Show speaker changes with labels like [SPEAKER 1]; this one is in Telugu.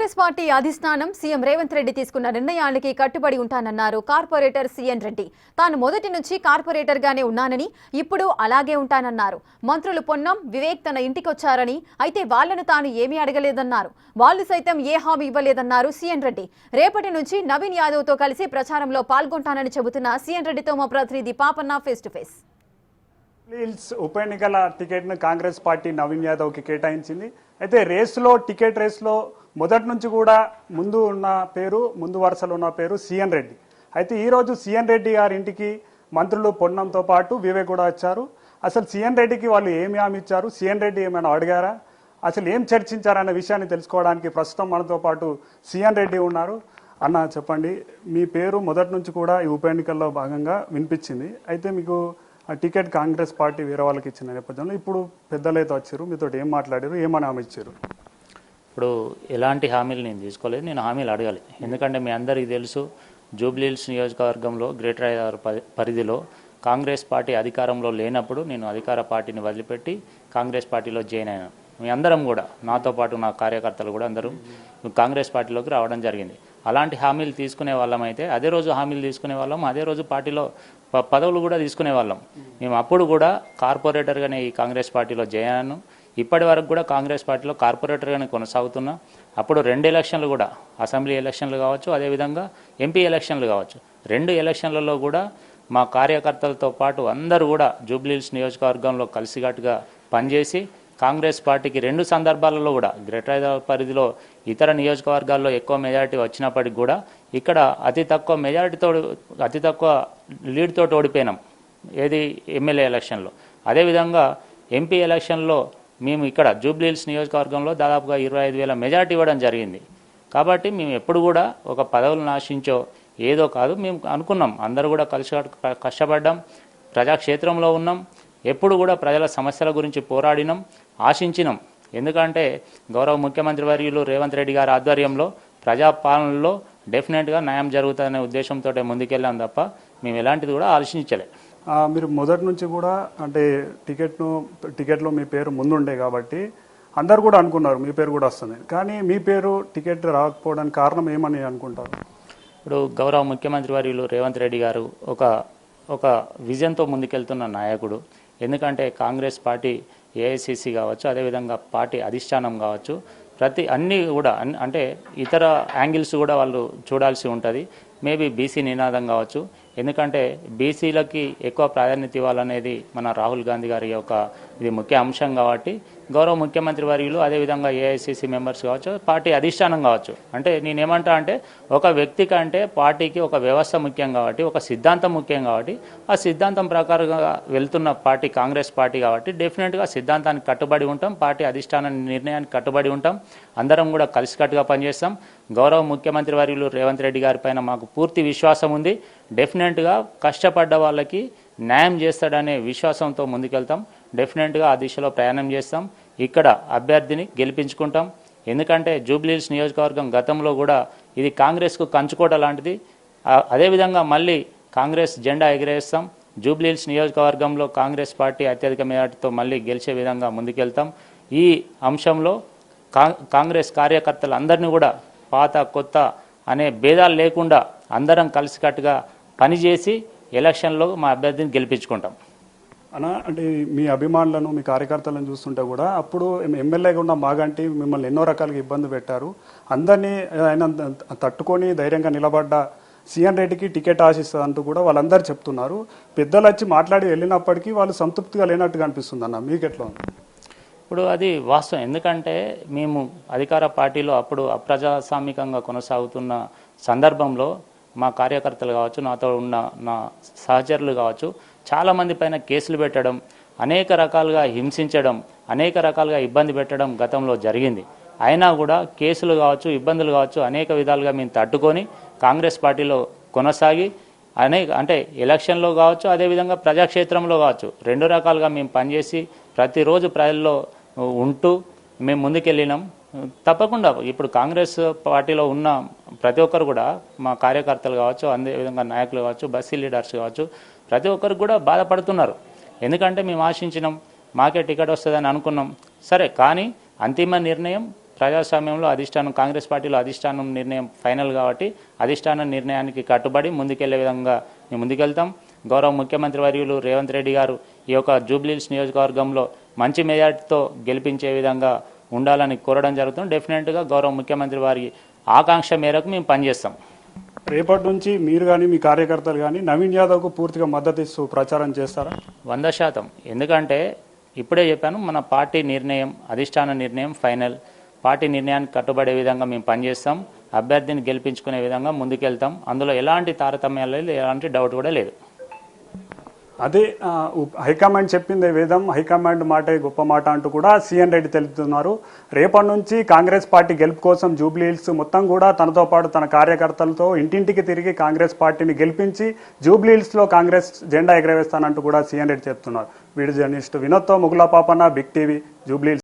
[SPEAKER 1] కాంగ్రెస్ పార్టీ అధిష్టానం సీఎం రేవంత్ రెడ్డి తీసుకున్న నిర్ణయానికి కట్టుబడి ఉంటానన్నారు కార్పొరేటర్ సీఎన్ రెడ్డి. తాను మొదటి నుంచి కార్పొరేటర్ గానే ఉన్నానని, ఇప్పుడు అలాగే ఉంటానన్నారు. మంత్రులు పొన్నం, వివేక్ తన ఇంటికొచ్చారని, అయితే వాళ్లను తాను ఏమీ అడగలేదన్నారు. వాళ్లు సైతం ఏ హామీ ఇవ్వలేదన్నారు సీఎన్ రెడ్డి. రేపటి నుంచి నవీన్ యాదవ్ తో కలిసి ప్రచారంలో పాల్గొంటానని చెబుతున్న సీఎన్ రెడ్డితో మా ప్రతినిధి పాపన్న ఫేస్ టు ఫేస్.
[SPEAKER 2] ఉప ఎన్నికల టికెట్ను కాంగ్రెస్ పార్టీ నవీన్ యాదవ్కి కేటాయించింది. అయితే టికెట్ రేస్లో మొదటి నుంచి కూడా ముందు వరుసలో ఉన్న పేరు సీఎన్ రెడ్డి. అయితే ఈరోజు సీఎన్ రెడ్డి గారి ఇంటికి మంత్రులు పొన్నంతో పాటు వివేక్ కూడా వచ్చారు. అసలు సీఎన్ రెడ్డికి వాళ్ళు ఏమి హామీ ఇచ్చారు, సీఎన్ రెడ్డి ఏమైనా అడిగారా, అసలు ఏం చర్చించారన్న విషయాన్ని తెలుసుకోవడానికి ప్రస్తుతం మనతో పాటు సీఎన్ రెడ్డి ఉన్నారు. అన్న చెప్పండి, మీ పేరు మొదటి నుంచి కూడా ఈ ఉప ఎన్నికల్లో భాగంగా వినిపించింది. అయితే మీకు టికెట్ కాంగ్రెస్ పార్టీ వేరే వాళ్ళకి ఇచ్చిన నేపథ్యంలో ఇప్పుడు పెద్దలైతే వచ్చారు, మీతో ఏం మాట్లాడారు, ఏమని హామీ ఇచ్చారు?
[SPEAKER 3] ఇప్పుడు ఎలాంటి హామీలు నేను తీసుకోలేదు, నేను హామీలు అడగాలి. ఎందుకంటే మీ అందరికీ తెలుసు, జూబ్లీహిల్స్ నియోజకవర్గంలో గ్రేటర్ హైదరాబాద్ పరిధిలో కాంగ్రెస్ పార్టీ అధికారంలో లేనప్పుడు నేను అధికార పార్టీని వదిలిపెట్టి కాంగ్రెస్ పార్టీలో జాయిన్ అయినాను. మీ అందరం కూడా, నాతో పాటు నా కార్యకర్తలు కూడా అందరూ కాంగ్రెస్ పార్టీలోకి రావడం జరిగింది. అలాంటి హామీలు తీసుకునే వాళ్ళం అయితే అదే రోజు హామీలు తీసుకునే వాళ్ళం, అదే రోజు పార్టీలో పదవులు కూడా తీసుకునే వాళ్ళం. మేము అప్పుడు కూడా కార్పొరేటర్గానే ఈ కాంగ్రెస్ పార్టీలో జాయిన్ అయ్యాను. ఇప్పటి వరకు కూడా కాంగ్రెస్ పార్టీలో కార్పొరేటర్గానే కొనసాగుతున్నా. అప్పుడు 2 ఎలక్షన్లు కూడా, అసెంబ్లీ ఎలక్షన్లు కావచ్చు, అదేవిధంగా ఎంపీ ఎలక్షన్లు కావచ్చు, 2 ఎలక్షన్లలో కూడా మా కార్యకర్తలతో పాటు అందరూ కూడా జూబ్లీహిల్స్ నియోజకవర్గంలో కలిసికట్టుగా పనిచేసి కాంగ్రెస్ పార్టీకి 2 సందర్భాలలో కూడా గ్రేటర్ హైదరాబాద్ పరిధిలో ఇతర నియోజకవర్గాల్లో ఎక్కువ మెజారిటీ వచ్చినప్పటికి కూడా ఇక్కడ అతి తక్కువ లీడ్తో ఓడిపోయినాం. ఏది ఎమ్మెల్యే ఎలక్షన్లో. అదేవిధంగా ఎంపీ ఎలక్షన్లో మేము ఇక్కడ జూబ్లీహిల్స్ నియోజకవర్గంలో దాదాపుగా 25,000 మెజారిటీ ఇవ్వడం జరిగింది. కాబట్టి మేము ఎప్పుడు కూడా ఒక పదవులను ఆశించో ఏదో కాదు, మేము అనుకున్నాం. అందరూ కూడా కలిసి కష్టపడ్డాం, ప్రజాక్షేత్రంలో ఉన్నాం, ఎప్పుడు కూడా ప్రజల సమస్యల గురించి పోరాడినాం, ఆశించినాం. ఎందుకంటే గౌరవ ముఖ్యమంత్రి వర్యులు రేవంత్ రెడ్డి గారి ఆధ్వర్యంలో ప్రజాపాలనలో డెఫినెట్గా న్యాయం జరుగుతుందనే ఉద్దేశంతో ముందుకెళ్ళాం తప్ప మేము ఎలాంటిది కూడా ఆలోచించలే.
[SPEAKER 2] మీరు మొదటి నుంచి కూడా అంటే టికెట్లో మీ పేరు ముందుండే కాబట్టి అందరు కూడా అనుకున్నారు మీ పేరు కూడా వస్తుంది. కానీ మీ పేరు టికెట్ రాకపోవడానికి కారణం ఏమని అనుకుంటారు?
[SPEAKER 3] ఇప్పుడు గౌరవ ముఖ్యమంత్రి వర్యులు రేవంత్ రెడ్డి గారు ఒక విజన్తో ముందుకెళ్తున్న నాయకుడు. ఎందుకంటే కాంగ్రెస్ పార్టీ ఏఐసిసి కావచ్చు, అదేవిధంగా పార్టీ అధిష్టానం కావచ్చు, అన్నీ కూడా అంటే ఇతర యాంగిల్స్ కూడా వాళ్ళు చూడాల్సి ఉంటుంది. మేబీ బీసీ నినాదం కావచ్చు, ఎందుకంటే బీసీలకి ఎక్కువ ప్రాధాన్యత ఇవ్వాలనేది మన రాహుల్ గాంధీ గారి ఇది ముఖ్య అంశం. కాబట్టి గౌరవ ముఖ్యమంత్రి వర్యులు, అదేవిధంగా ఏఐసిసి మెంబర్స్ కావచ్చు, పార్టీ అధిష్టానం కావచ్చు, అంటే నేనేమంటా అంటే ఒక వ్యక్తి కంటే పార్టీకి ఒక వ్యవస్థ ముఖ్యం కాబట్టి, ఒక సిద్ధాంతం ముఖ్యం కాబట్టి, ఆ సిద్ధాంతం ప్రకారంగా వెళ్తున్న పార్టీ కాంగ్రెస్ పార్టీ కాబట్టి డెఫినెట్గా సిద్ధాంతానికి కట్టుబడి ఉంటాం, పార్టీ అధిష్టాన నిర్ణయానికి కట్టుబడి ఉంటాం, అందరం కూడా కలిసికట్టుగా పనిచేస్తాం. గౌరవ ముఖ్యమంత్రి వర్యులు రేవంత్ రెడ్డి గారి పైన మాకు పూర్తి విశ్వాసం ఉంది. డెఫినెట్గా కష్టపడ్డ వాళ్ళకి న్యాయం చేస్తాడనే విశ్వాసంతో ముందుకెళ్తాం. డెఫినెట్గా ఆ దిశలో ప్రయాణం చేస్తాం. ఇక్కడ అభ్యర్థిని గెలిపించుకుంటాం. ఎందుకంటే జూబ్లీహిల్స్ నియోజకవర్గం గతంలో కూడా ఇది కాంగ్రెస్కు కంచుకోట లాంటిది. అదేవిధంగా మళ్ళీ కాంగ్రెస్ జెండా ఎగిరేస్తాం. జూబ్లీహిల్స్ నియోజకవర్గంలో కాంగ్రెస్ పార్టీ అత్యధిక మెజార్టీతో మళ్ళీ గెలిచే విధంగా ముందుకెళ్తాం. ఈ అంశంలో కాంగ్రెస్ కార్యకర్తలందరినీ కూడా పాత కొత్త అనే భేదాలు లేకుండా అందరం కలిసికట్టుగా పనిచేసి ఎలక్షన్లో మా అభ్యర్థిని గెలిపించుకుంటాం.
[SPEAKER 2] అంటే మీ అభిమానులను, మీ కార్యకర్తలను చూస్తుంటే కూడా అప్పుడు ఎమ్మెల్యేగా ఉన్న మాగంటి మిమ్మల్ని ఎన్నో రకాలుగా ఇబ్బంది పెట్టారు. అందరినీ ఆయన తట్టుకొని ధైర్యంగా నిలబడ్డ సీఎన్ రెడ్డికి టికెట్ ఆశిస్తుంది అంటూ కూడా వాళ్ళందరూ చెప్తున్నారు. పెద్దలు వచ్చి మాట్లాడి వెళ్ళినప్పటికీ వాళ్ళు సంతృప్తిగా లేనట్టుగా అనిపిస్తుంది అన్న, మీకు ఎట్లా ఉంది?
[SPEAKER 3] ఇప్పుడు అది వాస్తవం. ఎందుకంటే మేము అధికార పార్టీలో అప్పుడు అప్రజాస్వామికంగా కొనసాగుతున్న సందర్భంలో మా కార్యకర్తలు కావచ్చు, నాతో ఉన్న నా సహచరులు కావచ్చు, చాలామంది పైన కేసులు పెట్టడం, అనేక రకాలుగా హింసించడం, అనేక రకాలుగా ఇబ్బంది పెట్టడం గతంలో జరిగింది. అయినా కూడా కేసులు కావచ్చు, ఇబ్బందులు కావచ్చు, అనేక విధాలుగా మేము తట్టుకొని కాంగ్రెస్ పార్టీలో కొనసాగి అంటే ఎలక్షన్లో కావచ్చు, అదేవిధంగా ప్రజాక్షేత్రంలో కావచ్చు, 2 రకాలుగా మేము పనిచేసి ప్రతిరోజు ప్రజల్లో ఉంటూ మేము ముందుకెళ్ళినాం. తప్పకుండా ఇప్పుడు కాంగ్రెస్ పార్టీలో ఉన్న ప్రతి ఒక్కరు కూడా, మా కార్యకర్తలు కావచ్చు, అదేవిధంగా నాయకులు కావచ్చు, బస్సీ లీడర్స్ కావచ్చు, ప్రతి ఒక్కరు కూడా బాధపడుతున్నారు. ఎందుకంటే మేము ఆశించినాం, మాకే టికెట్ వస్తుందని అనుకున్నాం. సరే, కానీ అంతిమ నిర్ణయం ప్రజాస్వామ్యంలో అధిష్టానం కాంగ్రెస్ పార్టీలో అధిష్టానం నిర్ణయం ఫైనల్ కాబట్టి అధిష్టానం నిర్ణయానికి కట్టుబడి ముందుకెళ్లే విధంగా మేము ముందుకెళ్తాం. గౌరవ ముఖ్యమంత్రి వర్యులు రేవంత్ రెడ్డి గారు ఈ యొక్క జూబ్లీహిల్స్ నియోజకవర్గంలో మంచి మెజార్టీతో గెలిపించే విధంగా ఉండాలని కోరడం జరుగుతుంది. డెఫినెట్గా గౌరవ ముఖ్యమంత్రి వారి ఆకాంక్ష మేరకు మేము పనిచేస్తాం.
[SPEAKER 2] రేపటి నుంచి మీరు కానీ మీ కార్యకర్తలు కానీ నవీన్ యాదవ్కు పూర్తిగా మద్దతు ఇస్తూ ప్రచారం చేస్తారా?
[SPEAKER 3] 100%. ఎందుకంటే ఇప్పుడే చెప్పాను, మన పార్టీ నిర్ణయం అధిష్టాన నిర్ణయం ఫైనల్. పార్టీ నిర్ణయానికి కట్టుబడే విధంగా మేము పనిచేస్తాం. అభ్యర్థిని గెలిపించుకునే విధంగా ముందుకెళ్తాం. అందులో ఎలాంటి తారతమ్యాలు లేదు, ఎలాంటి డౌట్ కూడా లేదు.
[SPEAKER 2] అదే హైకమాండ్ చెప్పిందే వేదం, హైకమాండ్ మాటే గొప్ప మాట అంటూ కూడా సీఎన్ రెడ్డి తెలుపుతున్నారు. రేపటి నుంచి కాంగ్రెస్ పార్టీ గెలుపు కోసం జూబ్లీహిల్స్ మొత్తం కూడా తనతో పాటు తన కార్యకర్తలతో ఇంటింటికి తిరిగి కాంగ్రెస్ పార్టీని గెలిపించి జూబ్లీహిల్స్లో కాంగ్రెస్ జెండా ఎగరవేస్తానంటూ కూడా సీఎన్ రెడ్డి చెప్తున్నారు. Video journalist వినోద్తో ముగులా Papanna, big TV, Jubilee Hills.